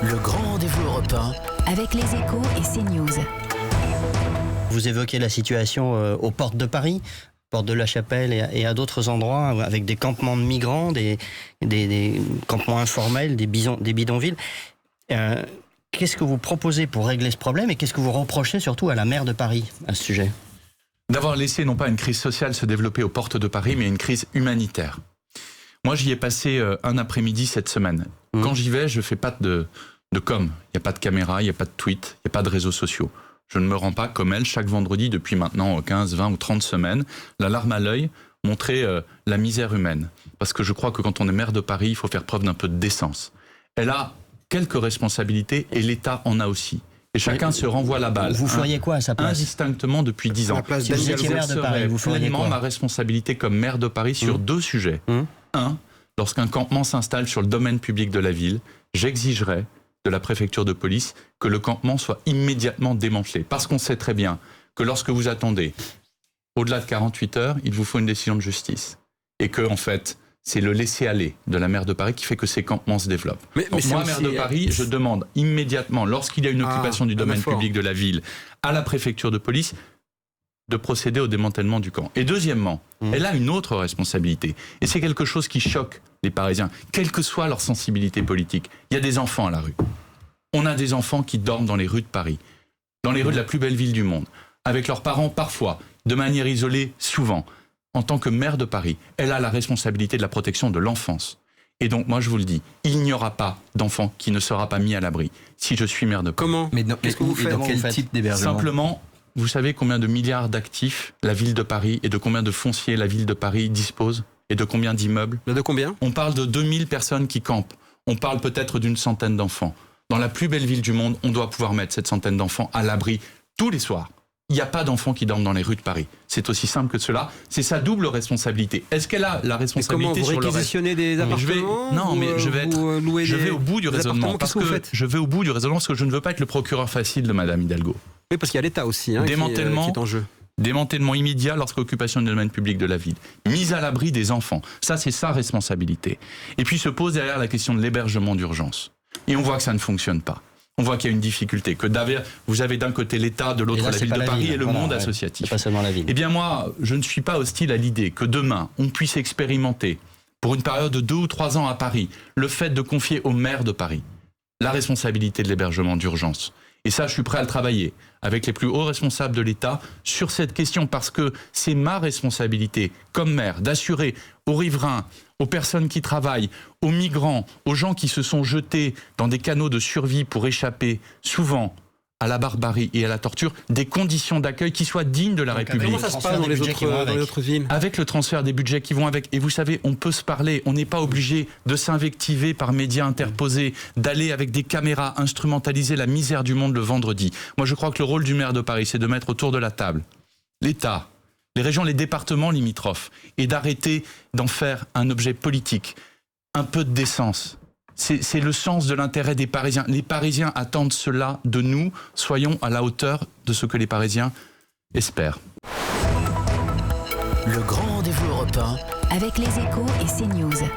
Le grand rendez-vous européen avec les Échos et CNews. Vous évoquez la situation aux portes de Paris, porte de la Chapelle et à d'autres endroits, avec des campements de migrants, des campements informels, des bidonvilles. Qu'est-ce que vous proposez pour régler ce problème et qu'est-ce que vous reprochez surtout à la maire de Paris à ce sujet ? D'avoir laissé non pas une crise sociale se développer aux portes de Paris, mais une crise humanitaire. Moi, j'y ai passé un après-midi cette semaine. Quand j'y vais, je fais pas de com. Il n'y a pas de caméra, il n'y a pas de tweet, il n'y a pas de réseaux sociaux. Je ne me rends pas comme elle chaque vendredi depuis maintenant 15, 20 ou 30 semaines, la larme à l'œil, montrer la misère humaine. Parce que je crois que quand on est maire de Paris, il faut faire preuve d'un peu de décence. Elle a quelques responsabilités et l'État en a aussi. Et chacun se renvoie la balle. Vous feriez quoi à sa place ? Indistinctement depuis 10 ans. Si vous étiez maire de Paris, vous feriez pleinement quoi ? ma responsabilité comme maire de Paris sur deux sujets. Un, lorsqu'un campement s'installe sur le domaine public de la ville, j'exigerai de la préfecture de police que le campement soit immédiatement démantelé. Parce qu'on sait très bien que lorsque vous attendez au-delà de 48 heures, il vous faut une décision de justice. Et que, en fait, c'est le laisser-aller de la maire de Paris qui fait que ces campements se développent. Mais moi, maire de Paris, je demande immédiatement, lorsqu'il y a une occupation du domaine public de la ville, à la préfecture de police, de procéder au démantèlement du camp. Et deuxièmement, elle a une autre responsabilité. Et c'est quelque chose qui choque les Parisiens, quelle que soit leur sensibilité politique. Il y a des enfants à la rue. On a des enfants qui dorment dans les rues de Paris, dans les rues de la plus belle ville du monde, avec leurs parents parfois, de manière isolée souvent. En tant que maire de Paris, elle a la responsabilité de la protection de l'enfance. Et donc, moi, je vous le dis, il n'y aura pas d'enfant qui ne sera pas mis à l'abri si je suis maire de Paris. Comment ? Qu'est-ce que vous faites ? Dans quel type d'hébergement ? Simplement, vous savez combien de milliards d'actifs la ville de Paris et de combien de fonciers la ville de Paris dispose ? Et de combien d'immeubles ? De combien ? On parle de 2000 personnes qui campent. On parle peut-être d'une centaine d'enfants. Dans la plus belle ville du monde, on doit pouvoir mettre cette centaine d'enfants à l'abri tous les soirs. Il n'y a pas d'enfants qui dorment dans les rues de Paris. C'est aussi simple que cela. C'est sa double responsabilité. Est-ce qu'elle a la responsabilité sur le reste ? Réquisitionner des appartements ? Je vais au bout du raisonnement. Parce que je vais au bout du raisonnement parce que je ne veux pas être le procureur facile de Madame Hidalgo. Oui, parce qu'il y a l'État aussi qui est en jeu. Démantèlement immédiat lorsqu'occupation du domaine public de la ville. Mise à l'abri des enfants. Ça, c'est sa responsabilité. Et puis se pose derrière la question de l'hébergement d'urgence. Et on voit que ça ne fonctionne pas. On voit qu'il y a une difficulté. Que vous avez d'un côté l'État, de l'autre la ville de Paris et le monde associatif. C'est pas seulement la ville. Eh bien moi, je ne suis pas hostile à l'idée que demain, on puisse expérimenter, pour une période de 2 ou 3 ans à Paris, le fait de confier au maire de Paris la responsabilité de l'hébergement d'urgence. Et ça, je suis prêt à le travailler avec les plus hauts responsables de l'État sur cette question, parce que c'est ma responsabilité, comme maire, d'assurer aux riverains, aux personnes qui travaillent, aux migrants, aux gens qui se sont jetés dans des canaux de survie pour échapper, souvent, à la barbarie et à la torture, des conditions d'accueil qui soient dignes de la République. Comment ça se passe dans les autres villes ? Avec le transfert des budgets qui vont avec. Et vous savez, on peut se parler, on n'est pas obligé de s'invectiver par médias interposés, d'aller avec des caméras instrumentaliser la misère du monde le vendredi. Moi, je crois que le rôle du maire de Paris, c'est de mettre autour de la table l'État, les régions, les départements limitrophes, et d'arrêter d'en faire un objet politique. Un peu de décence. C'est le sens de l'intérêt des Parisiens. Les Parisiens attendent cela de nous. Soyons à la hauteur de ce que les Parisiens espèrent. Le grand rendez-vous européen avec les Échos et CNews.